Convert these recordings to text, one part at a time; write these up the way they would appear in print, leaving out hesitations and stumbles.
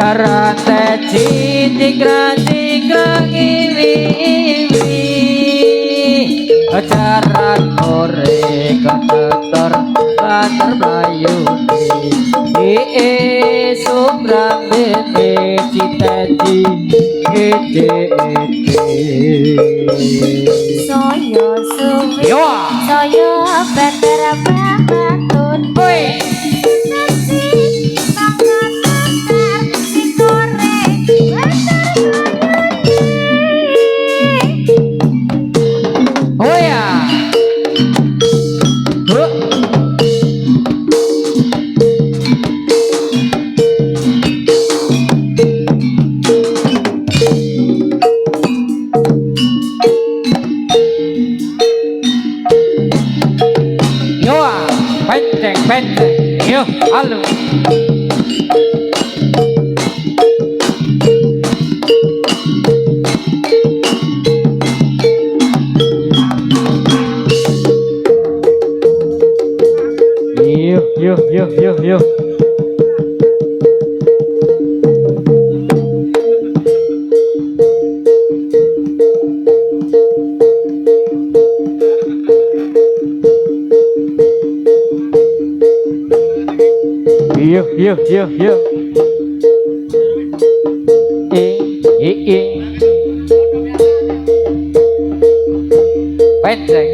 karate cikra ngiwi ajaran ore keteter banter bayune sumrang bete citeci ede saya suwi saya bener bangun woi Penteng, yo, halo. Yo. Yo. Penteng.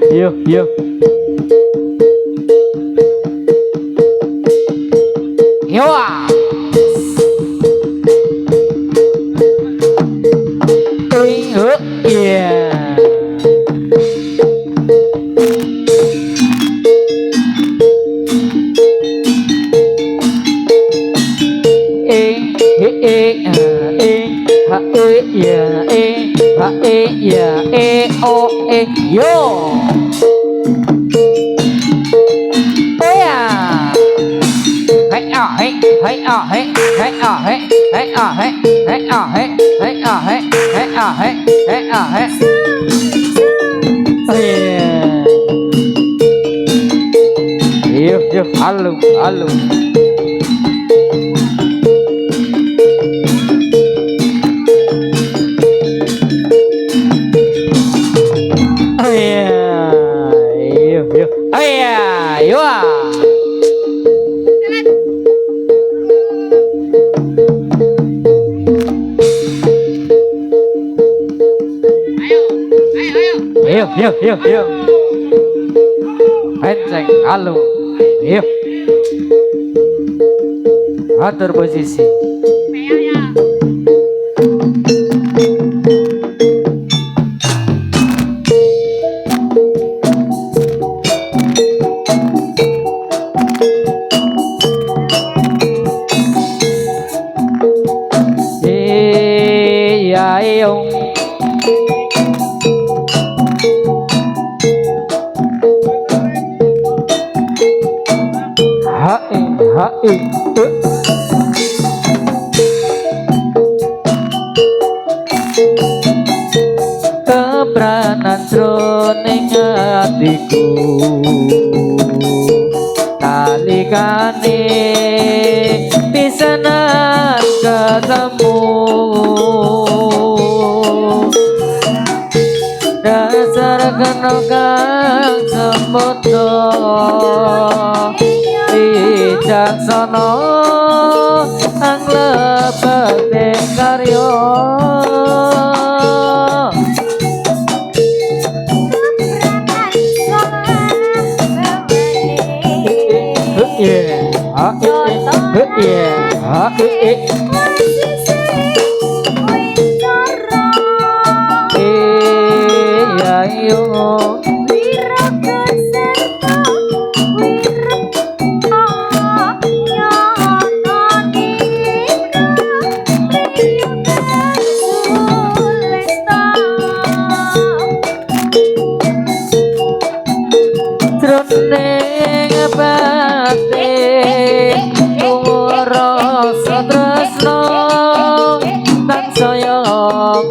Yo. Yo. Yo. Yo, halo. Yo. Yo. Penteng, halo. Yo. Atur posisi. Yo. Hai. Kebranan jroning atiku nalikane pisanan ketemu dasar kena kang semono wijaksana anglebete karya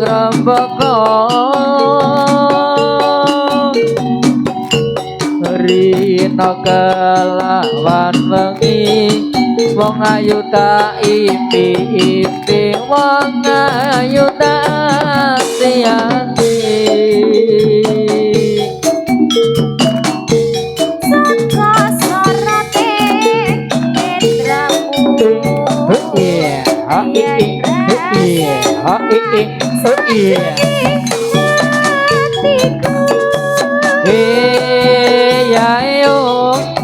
rembaka rina kelawan wengi wong ayu tak impi-impi wong ayu tak ati-ati saka sorate netramu iya ha iya ha iya hatiku ya yo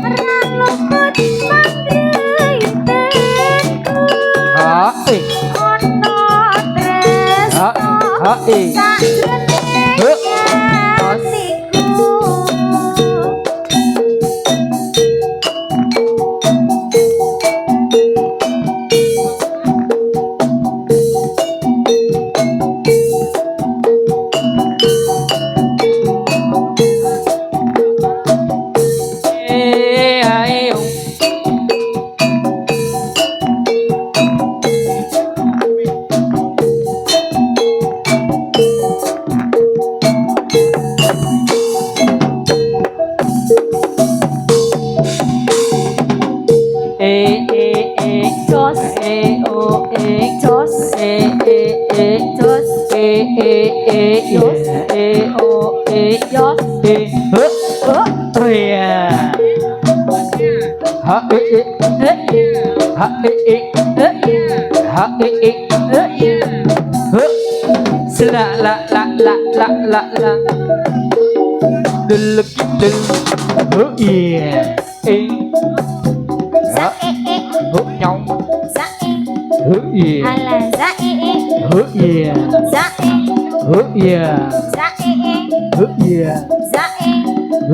perang luput mandriteku ha ono tresno ha sakjroning hatiku ayo jos o jos jos jos o jos oh ya ha sla la la la la la la dul dul oh yeah za oh nhau za oh yeah ala za oh yeah za oh yeah za oh yeah za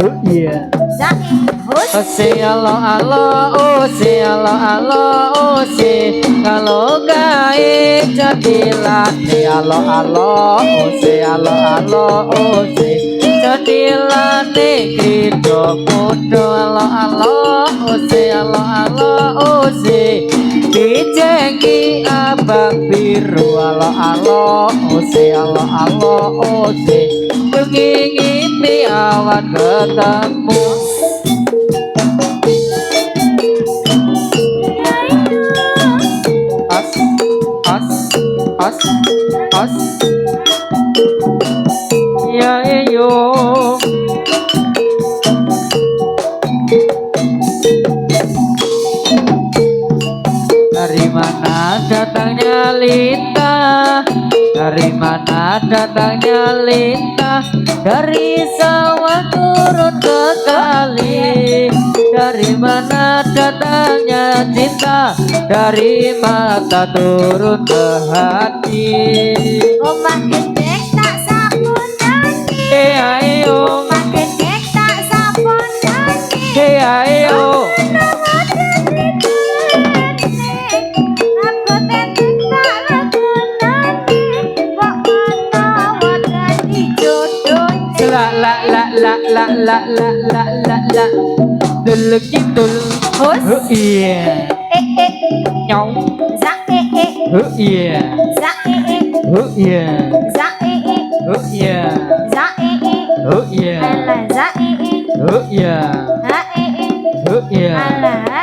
oh yeah za Ose alo alo ose alo alo ose kalau gae jadilah alo alo ose alo alo ose jadilah negeri dokodo alo alo ose alo alo ose dijengi abang biru alo alo ose alo alo ose mengingini awan ketemu as ya yo dari mana datangnya Lita dari mana datangnya Lita dari sawah turun ke kali dari mana datangnya cinta dari mata turun ke hati omah gede tak sapunani ayo omah gede tak sapunani ayo aku tetek tak lagunani kok ana wadah dijodohne la la la la la la la la la la dul kidul oh iya nhau za oh iya za oh iya za oh iya za oh iya ala za oh iya ha oh iya ala ha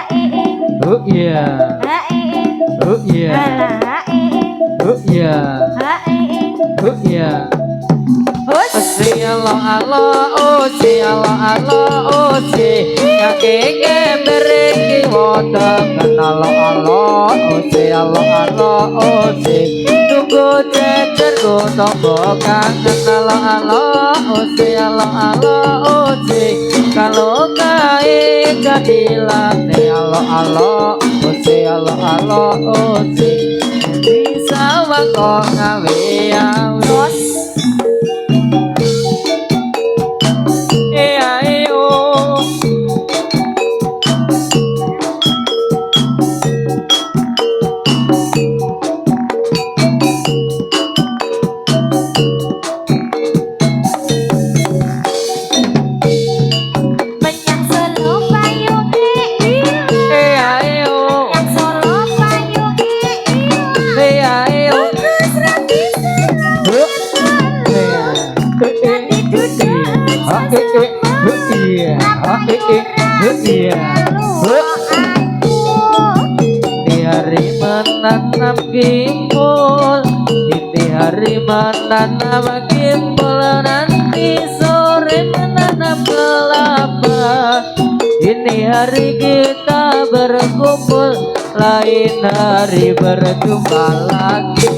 oh iya ha oh iya ala ha oh iya ha oh iya hus si alo alo si alo alo si ngake bereki wonten alo alo si alo alo si tunggu cecer go tonggo kangen alo alo si alo alo si kalau kae jadilah ne alo alo si alo alo si bisa wako ngawe hus ayo menyang Solo payunge ayo menyang Solo payunge ayo bagus ra bisa iya iya di hari menanam gimbal di hari menanam gimbal nanti sore menanam kelapa ini hari kita berkumpul lain hari berjumpa lagi.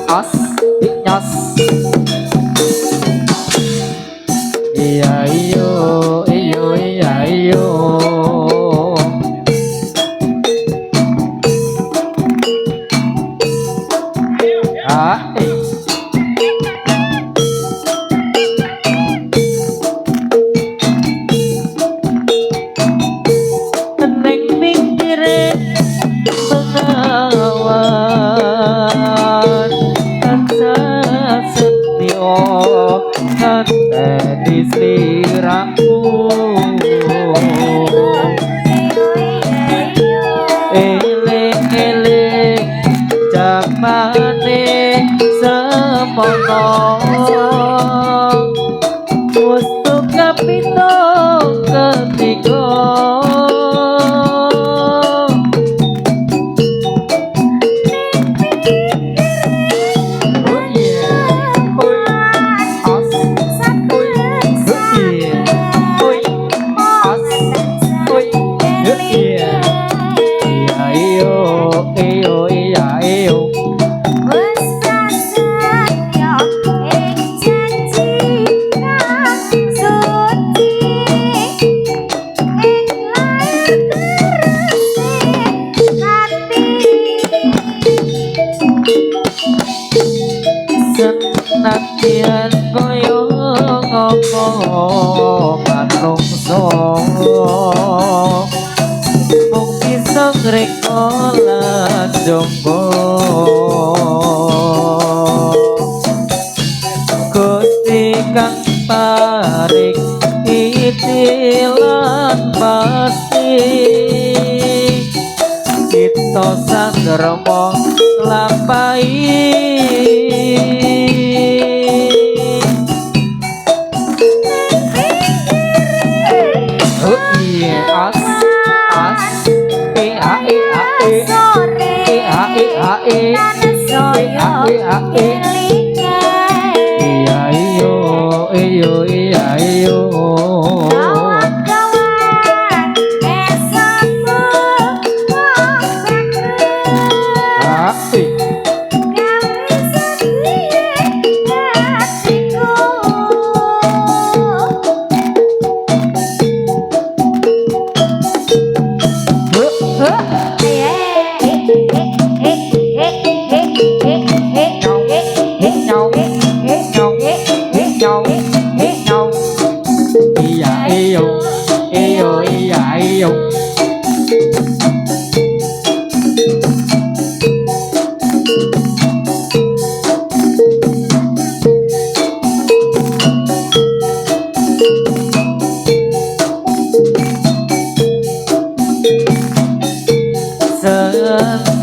As nyas iya iyo iya iyo neng mikirin pengawan setio di sliramu eling-eling jamane semono wstu kapito ketiga senatian koyo ngopo manungsa mung bisa ngreka lan jombo Gusti kang paring itilan pasti kita sangremo lampahi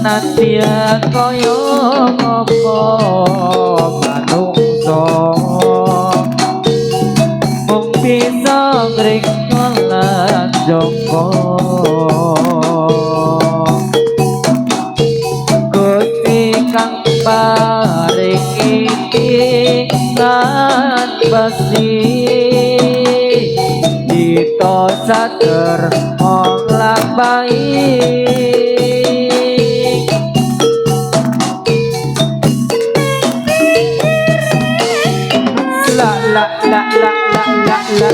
senadyan kaya apa manungsa mung bisa ngreka lan joko Gusti kang paring iki lan pasti kita sadar olah baik la la la la la la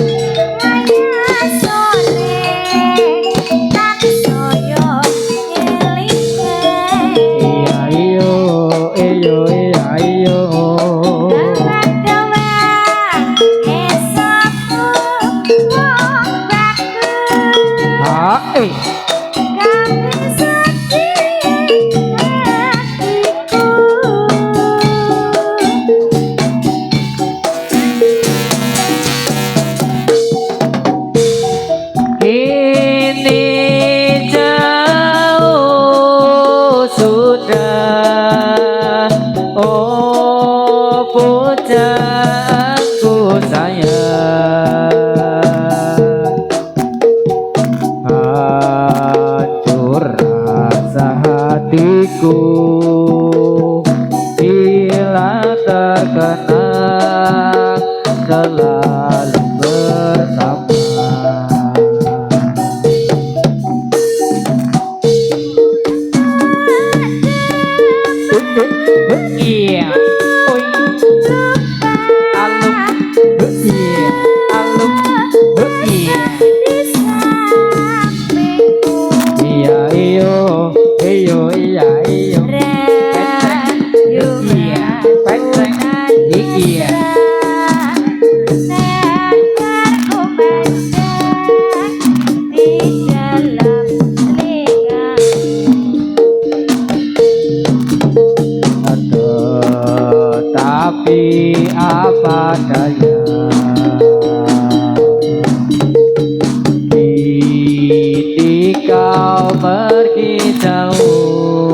jauh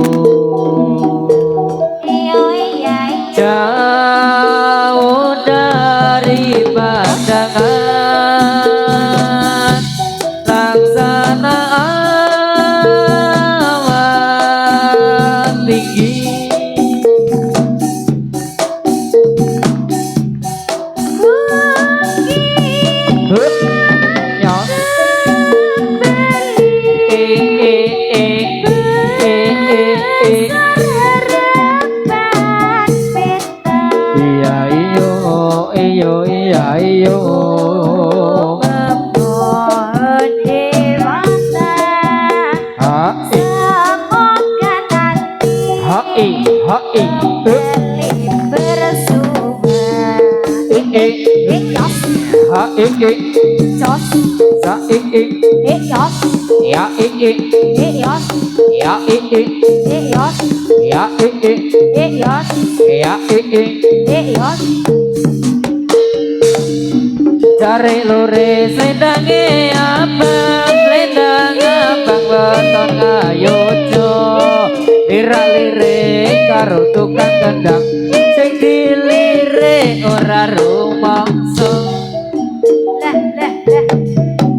iyo iya iya jauh dari pandangan laksana awan tinggi. Iya iyo iyo iya iyo Memohon dewasa ha semoga nanti ha bersuma yos ha jos sa yos ya yos ya yos ya yos ya yos cari lure sedange abang weton ngayojo lirik karo tukang kendang sing dilirik ora rumangsa lah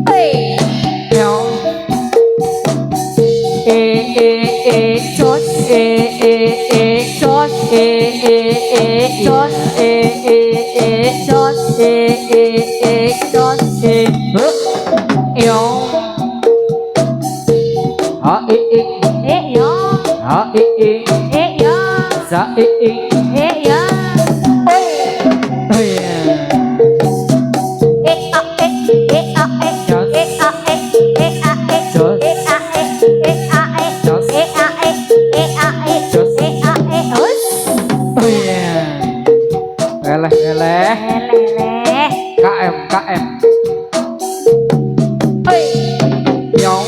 hei jos jos jos jos jos yo ha yo ha yo sa yo eleh KM nyong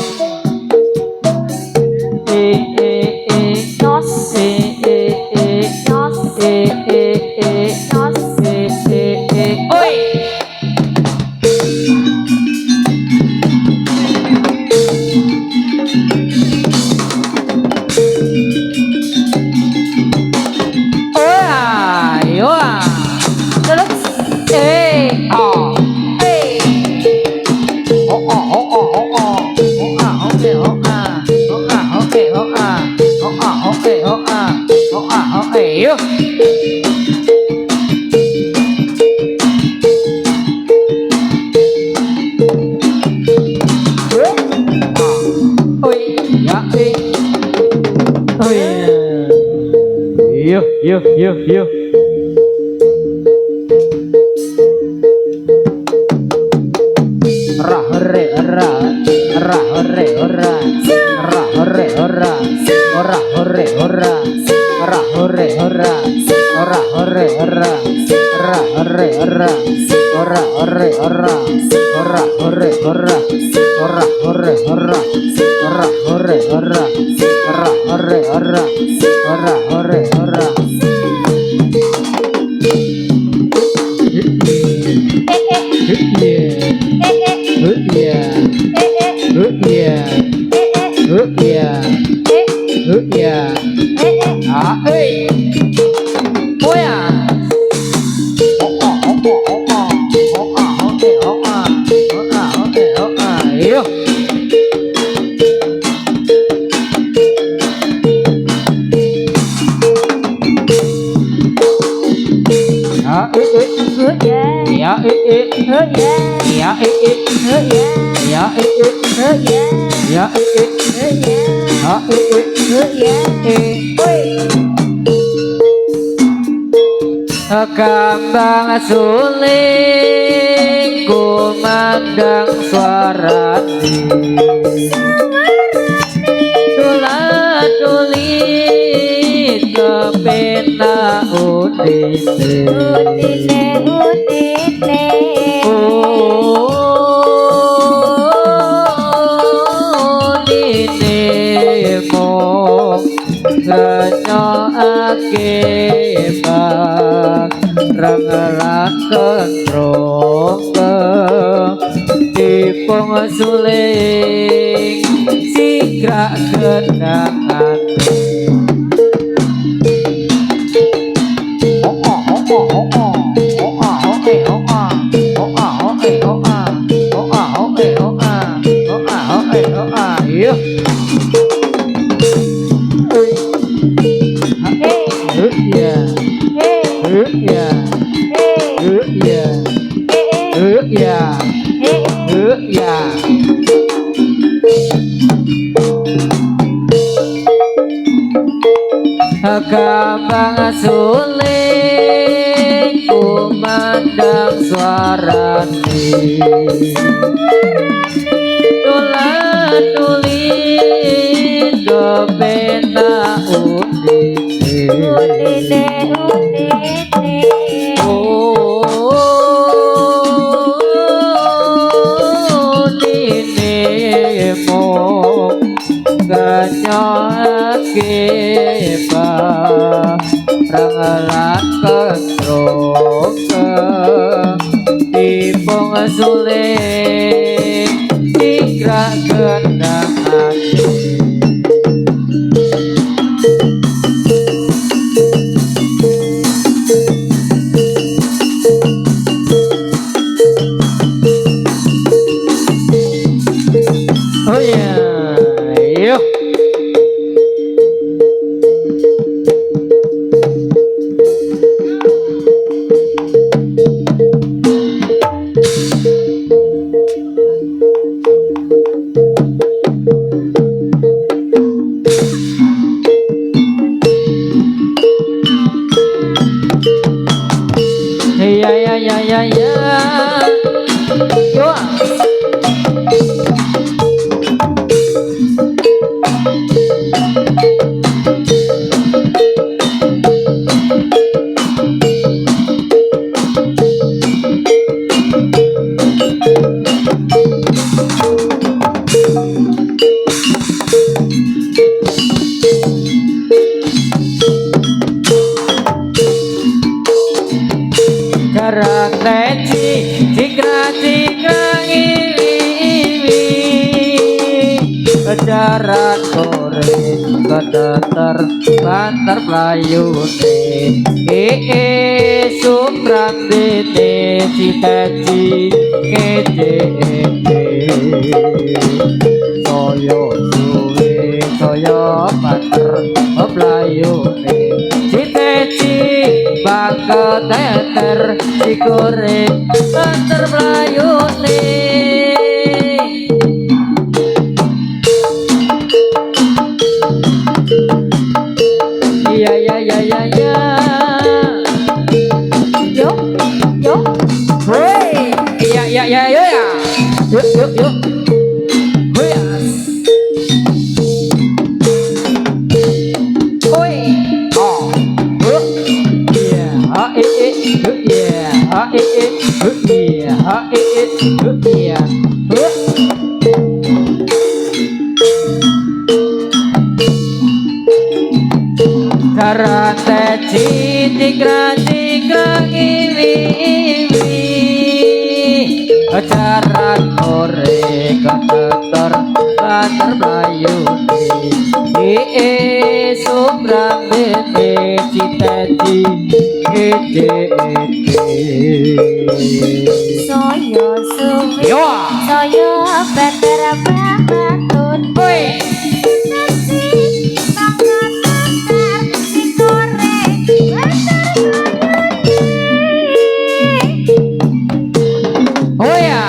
oi ayo Ayo. Oh iya, oh iya. Yuk. Ra hore ora, ra hore ora, ra hore ora, ora hore ora, ora hore ora, ora hore ora, ra hore ora, ora hore ora, ora hore ora, ora hore ora, ora hore ora, ora hore ora, ora hore ora. Kambang suling kumandang suarane tulat-tulit kepena udine udine mong ngenyoake rang-rang rongga dipong suling sigra Tigrak gendang ati oh oh oh oh oh oh oh ah oh eh oh ah oh ah oh eh oh ah oh ah oh eh oh ah oh ah oh eh oh ah iya Hey, iya hey, iya hey, iya hey, iya hey, iya Kambang suling kumandang suarane Tulan tulin kepena udine, udine. Udine mo ganyoke ba rangalan kestrok tipong suling tigrak gendang hati oh ya yuk ya ya ya ya ya yuk Jarak teci cikra cikra ngiwi jarak sore kedatar bantar playune sumrang dene citeci ngece soyo suwe soyo bantar playune citeci bangga teter sikore bantar playune ya ya ya ya ya Yuk, yuk. hey ya ya ya ya yuk yuk yuk Huyas. Oi oh yeah ha yeah ha yeah ha yeah Karate cikra cikra iwi ajaran ore keteter banter playune sumrang dene citeci gede Soyo suwi, yo soyo beter bangun. oi oh ya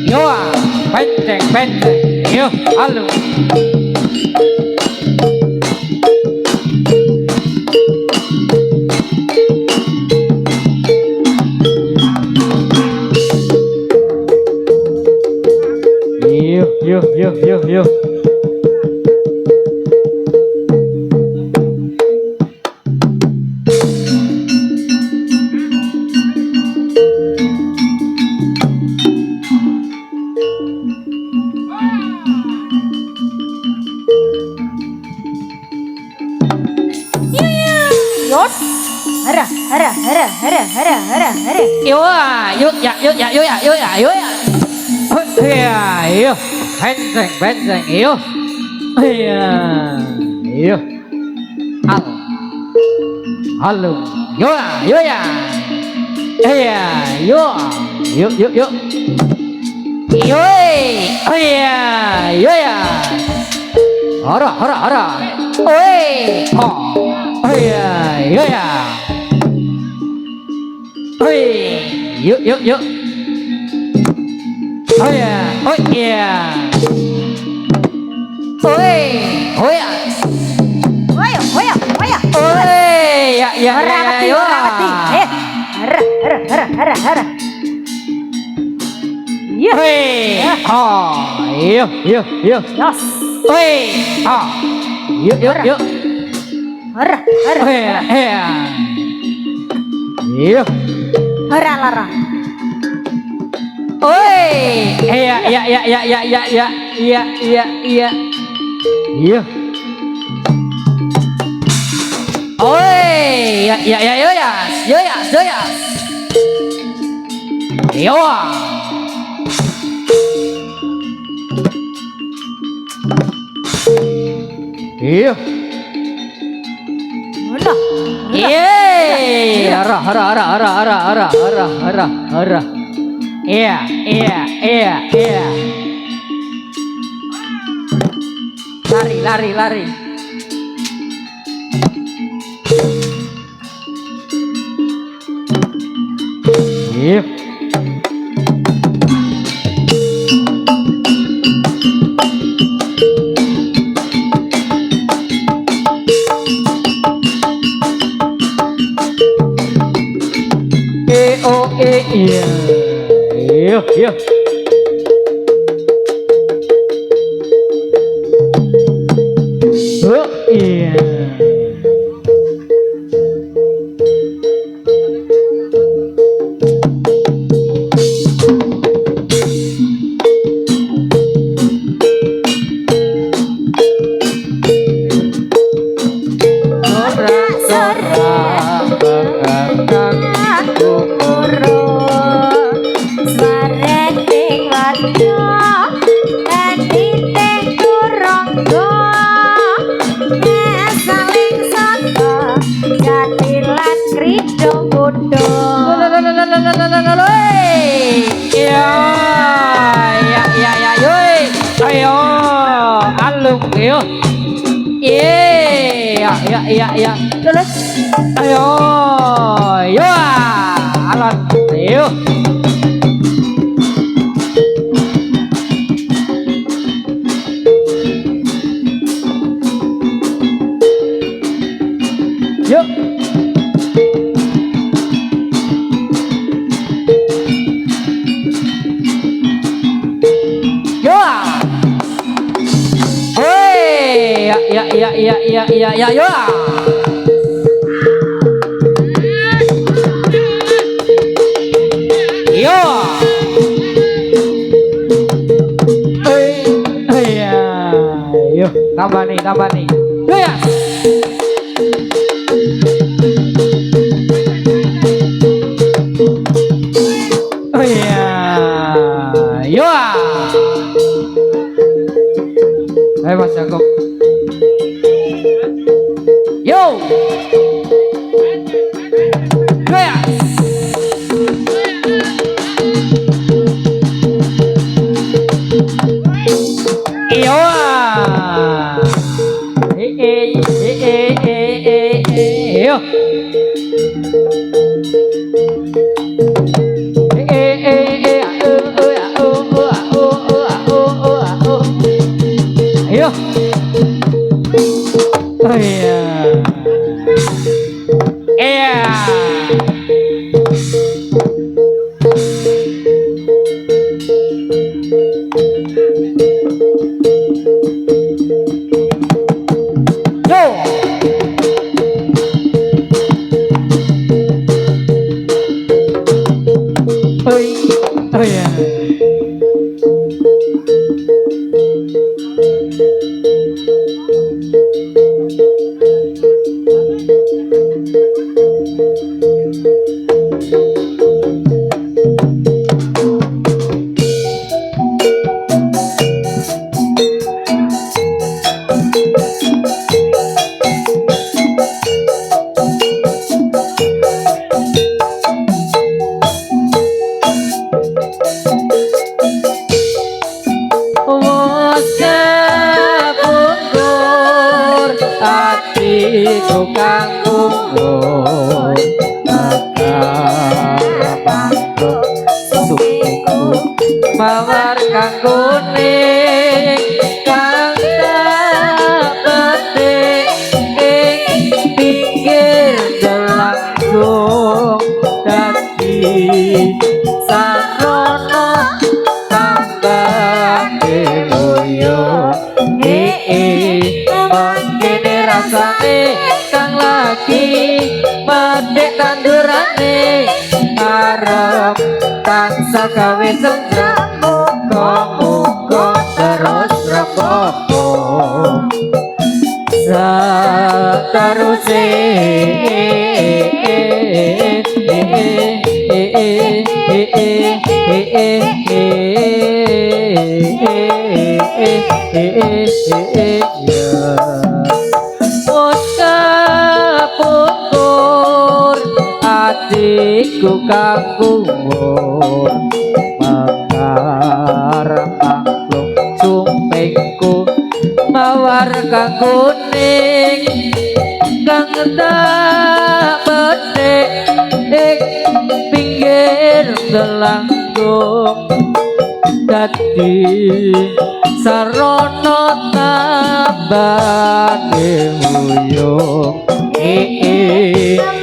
yo penceng penceng yo halo yo Yo yo ya yo ya yo ya yo ya yo ya. Iya yo. Benteng yo. Iya yo. Halo. Yo ya yo ya. Iya yo. Yo yo yo. Yo iya yo ya. Hara. Oi. Oh iya yo ya. Oi, yuk. Oh ya, oh iya. Oi, oh ya. Oi, ya, yo. Oi, oh, yuk. Yes. Oi, oh, yuk. Oh ya, iya. Yuk. Lara. Oi, iya. Iya. Oi, ya, yo ya. Yo. Iya. Udah. Yeay, arah. Iya. Lari. Iya. Iya. Oh iya. Ayo, alung yo. Iya. Terus. Ayo, yo. Alon, yo. Yuk. Yo. Hei, ya, yo. Yo. Ya. Yo, tambah nih. Yo ya. Oh iya. Yo. Ayo Mas Jakob. Yo. Yo ya. Yo. Yo. Ayo. Oh iya. Iya. ku kanggo supiku mawar kanggo ning kang tak petik ing pinggir delanggung dadi sarono tambah deloyo mangkene rasane kang lagi medhek tandurane arep tansah gawe sentrem muga-muga terus repopo sateruse pungkur atiku kanggur mengarang makhluk sumpingku mawar kanggo ning kang tak petik ing pinggir delanggung dadi sarana tambane nguyung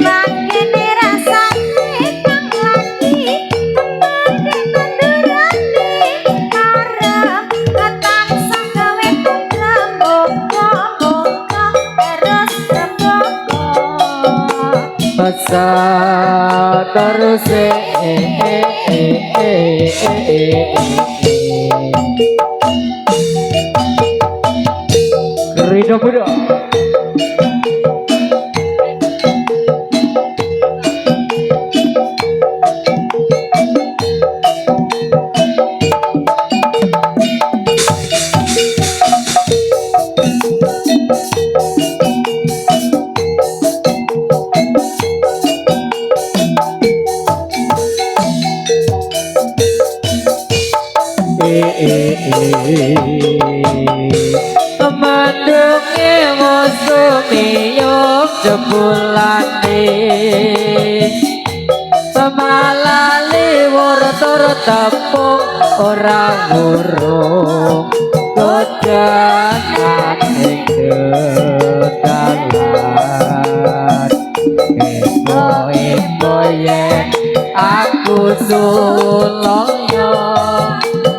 Mangkene rasane kang lagi medhek tandurane arep tansah gawe sentrem muga-muga terus repopo Masa terus Rido Budo Mandunge musuh yuk jebulane Semalali wurtur tepung orang burung Gojangan ing dedalan Eko yen aku sulaya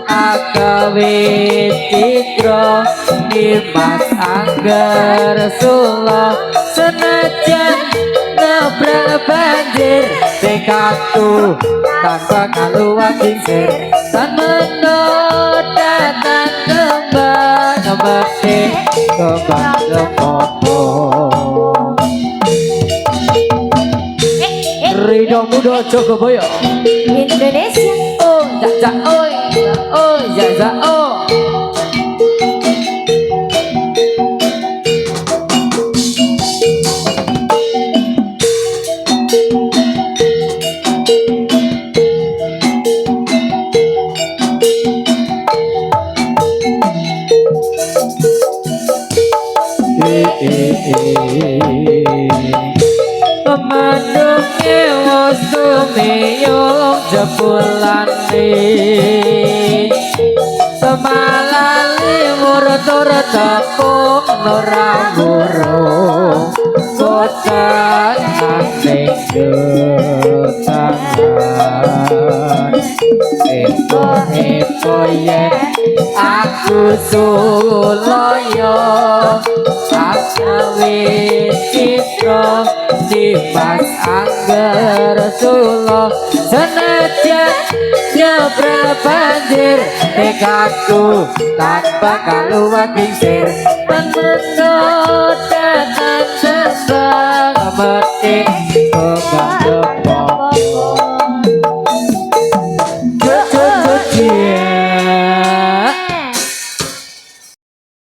Agawe citra Dimas Angger Sula senajan nabrak banjir tekadku tanpa kaluan kingsir tan menoda tan kembang ngemetik kembang kepopo Rido Mudo Jogoboyo Indonesia oh jajak oi jajak oh Mandunge musuh yuk jebulane Semalali wurtur tepung orang burung Gojangan ing dedalan Eko yen aku sulaya Agawe citra Dimas Angger Sula senajan nyebrak banjir tekadku tanpa kaluan kingsir tan menoda tan sesang metik kembang